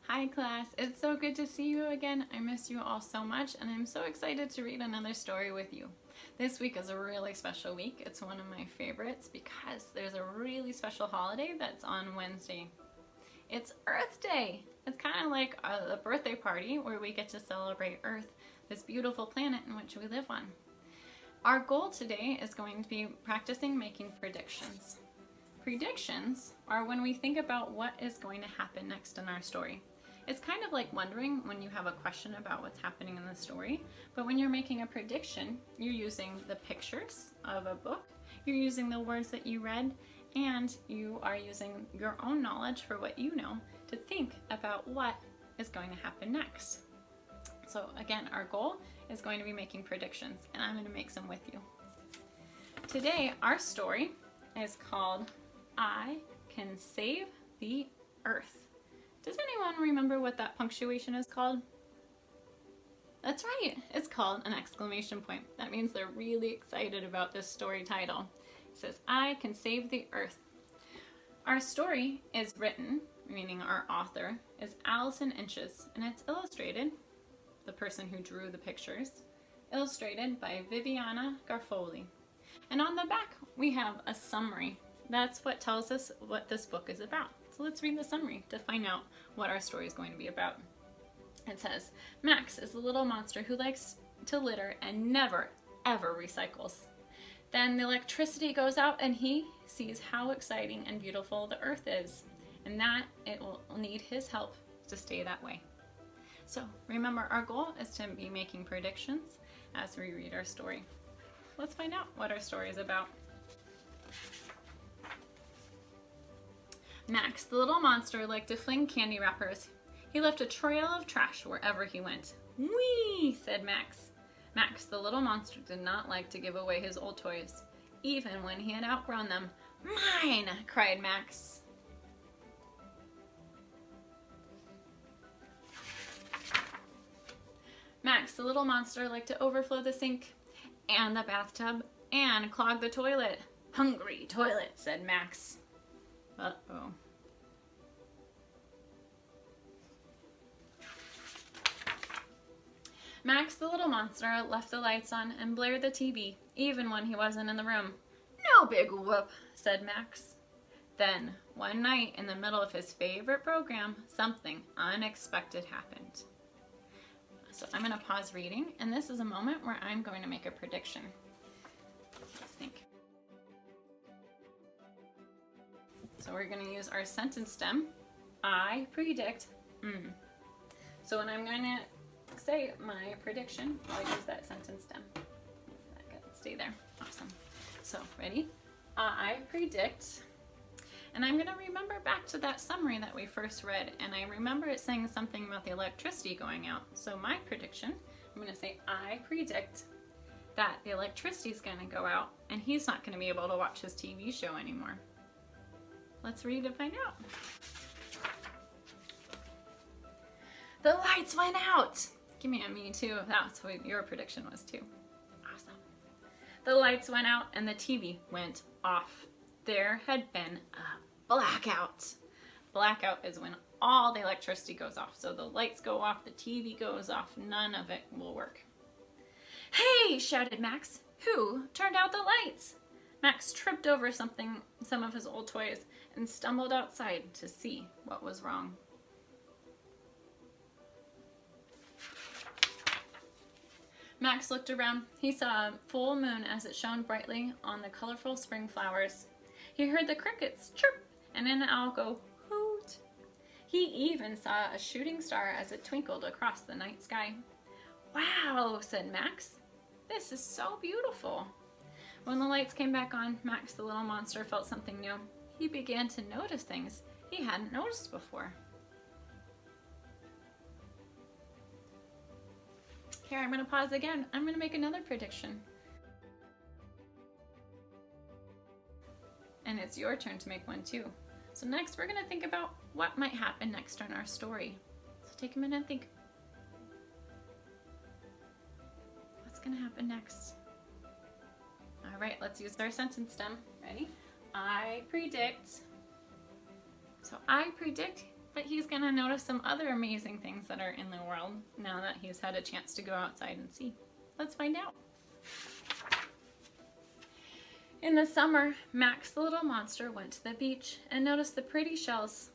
Hi class, it's so good to see you again. I miss you all so much and I'm so excited to read another story with you. This week is a really special week. It's one of my favorites because there's a really special holiday that's on Wednesday. It's Earth Day. It's kind of like a birthday party where we get to celebrate Earth, this beautiful planet in which we live on. Our goal today is going to be practicing making predictions. Predictions are when we think about what is going to happen next in our story. It's kind of like wondering when you have a question about what's happening in the story, but when you're making a prediction, you're using the pictures of a book, you're using the words that you read, and you are using your own knowledge for what you know to think about what is going to happen next. So again, our goal is going to be making predictions, and I'm going to make some with you. Today, our story is called I Can Save the Earth. Does anyone remember what that punctuation is called? That's right, it's called an exclamation point. That means they're really excited about this story title. It says, I can save the earth. Our story is written, meaning our author, is Alison, and it's illustrated, the person who drew the pictures, illustrated by Viviana Garofoli. And on the back, we have a summary. That's what tells us what this book is about. So let's read the summary to find out what our story is going to be about. It says, Max is a little monster who likes to litter and never, ever recycles. Then the electricity goes out and he sees how exciting and beautiful the earth is, and that it will need his help to stay that way. So remember, our goal is to be making predictions as we read our story. Let's find out what our story is about. Max, the little monster, liked to fling candy wrappers. He left a trail of trash wherever he went. Whee! Said Max. Max, the little monster, did not like to give away his old toys, even when he had outgrown them. Mine! Cried Max. Max, the little monster, liked to overflow the sink and the bathtub and clog the toilet. Hungry toilet, said Max. Uh-oh. Max, the little monster, left the lights on and blared the TV, even when he wasn't in the room. No big whoop, said Max. Then, one night, in the middle of his favorite program, something unexpected happened. So I'm going to pause reading, and this is a moment where I'm going to make a prediction. Let's think. So we're going to use our sentence stem. I predict. So when I'm going to say my prediction, I'll use that sentence stem. Stay there. Awesome. So ready? I predict. And I'm going to remember back to that summary that we first read. And I remember it saying something about the electricity going out. So my prediction, I'm going to say I predict that the electricity is going to go out and he's not going to be able to watch his TV show anymore. Let's read and find out. The lights went out. Give me a me too if that's what your prediction was too. Awesome. The lights went out and the TV went off. There had been a blackout. Blackout is when all the electricity goes off. So the lights go off, the TV goes off, none of it will work. Hey, shouted Max. Who turned out the lights? Max tripped over some of his old toys and stumbled outside to see what was wrong. Max looked around. He saw a full moon as it shone brightly on the colorful spring flowers. He heard the crickets chirp and an owl go hoot. He even saw a shooting star as it twinkled across the night sky. Wow, said Max. This is so beautiful. When the lights came back on, Max the little monster felt something new. He began to notice things he hadn't noticed before. Here, I'm going to pause again. I'm going to make another prediction. And it's your turn to make one too. So next, we're going to think about what might happen next in our story. So take a minute and think. What's going to happen next? All right, let's use our sentence stem. Ready? I predict. So I predict but he's gonna notice some other amazing things that are in the world now that he's had a chance to go outside and see. Let's find out. In the summer, Max the little monster went to the beach and noticed the pretty shells.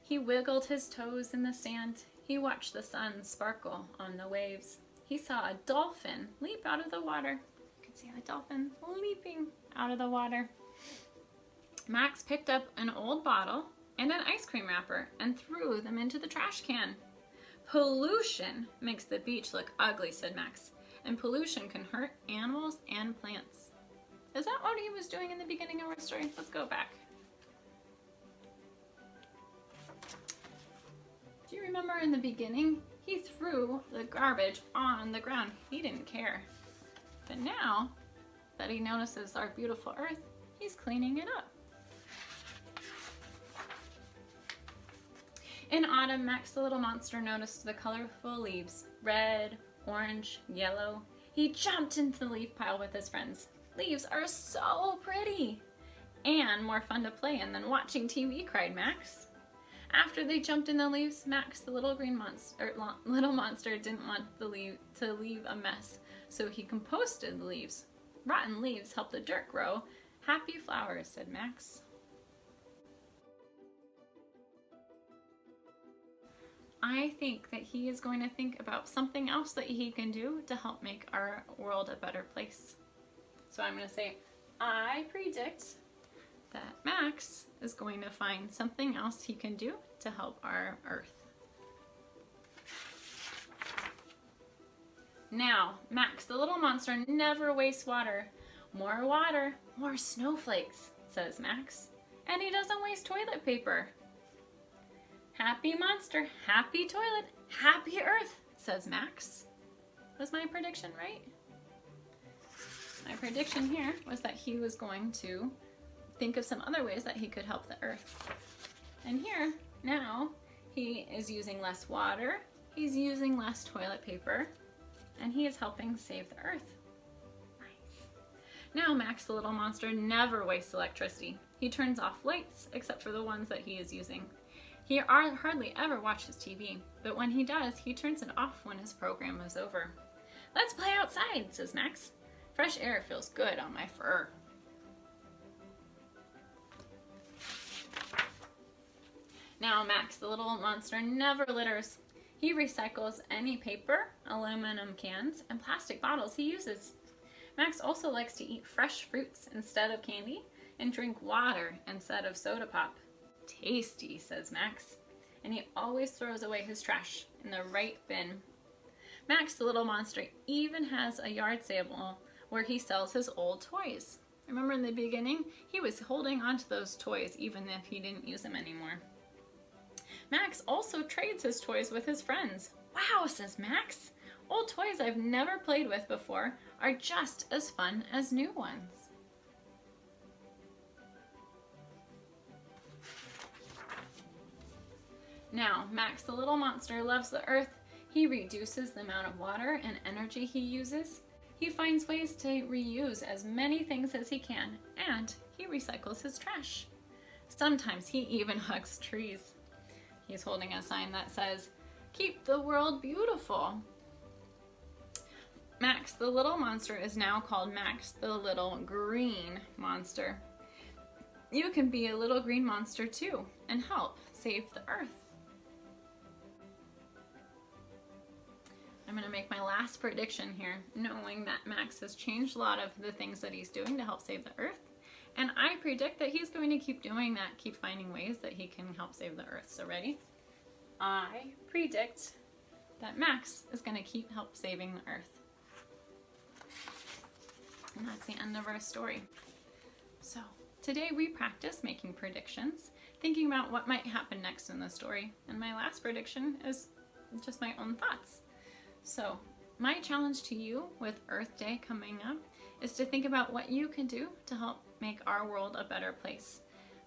He wiggled his toes in the sand. He watched the sun sparkle on the waves. He saw a dolphin leap out of the water. You can see the dolphin leaping out of the water. Max picked up an old bottle and an ice cream wrapper and threw them into the trash can. Pollution makes the beach look ugly, said Max, and pollution can hurt animals and plants. Is that what he was doing in the beginning of our story? Let's go back. Do you remember in the beginning? He threw the garbage on the ground. He didn't care. But now that he notices our beautiful earth, he's cleaning it up. In autumn, Max the little monster noticed the colorful leaves, red, orange, yellow. He jumped into the leaf pile with his friends. Leaves are so pretty and more fun to play in than watching TV, cried Max. After they jumped in the leaves, Max the little monster didn't want to leave a mess, so he composted the leaves. Rotten leaves help the dirt grow. Happy flowers, said Max. I think that he is going to think about something else that he can do to help make our world a better place. So I'm going to say, I predict that Max is going to find something else he can do to help our earth. Now, Max the little monster never wastes water. More snowflakes, says Max. And he doesn't waste toilet paper. Happy monster, happy toilet, happy earth, says Max. Was my prediction right? My prediction here was that he was going to think of some other ways that he could help the earth. And here, now, he is using less water, he's using less toilet paper, and he is helping save the earth. Nice. Now Max the little monster never wastes electricity. He turns off lights, except for the ones that he is using. He hardly ever watches TV, but when he does, he turns it off when his program is over. Let's play outside, says Max. Fresh air feels good on my fur. Now Max the little monster never litters. He recycles any paper, aluminum cans, and plastic bottles he uses. Max also likes to eat fresh fruits instead of candy and drink water instead of soda pop. Tasty, says Max. And he always throws away his trash in the right bin. Max the little monster even has a yard sale where he sells his old toys. Remember in the beginning, he was holding onto those toys even if he didn't use them anymore. Max also trades his toys with his friends. Wow, says Max. Old toys I've never played with before are just as fun as new ones. Now, Max the little monster loves the earth. He reduces the amount of water and energy he uses. He finds ways to reuse as many things as he can, and he recycles his trash. Sometimes he even hugs trees. He's holding a sign that says, "Keep the world beautiful." Max the little monster is now called Max the little green monster. You can be a little green monster too and help save the earth. I'm going to make my last prediction here, knowing that Max has changed a lot of the things that he's doing to help save the earth. And I predict that he's going to keep doing that, keep finding ways that he can help save the earth. So ready? I predict that Max is going to help saving the earth. And that's the end of our story. So today we practice making predictions, thinking about what might happen next in the story. And my last prediction is just my own thoughts. So my challenge to you with Earth Day coming up is to think about what you can do to help make our world a better place.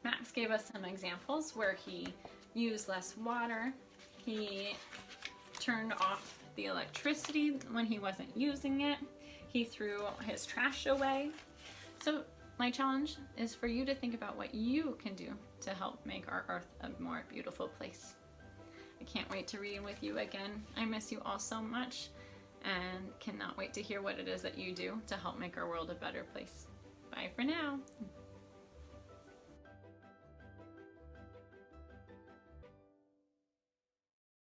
Max gave us some examples where he used less water, he turned off the electricity when he wasn't using it, he threw his trash away. So my challenge is for you to think about what you can do to help make our Earth a more beautiful place. can't wait to read with you again. I miss you all so much and cannot wait to hear what it is that you do to help make our world a better place. Bye for now.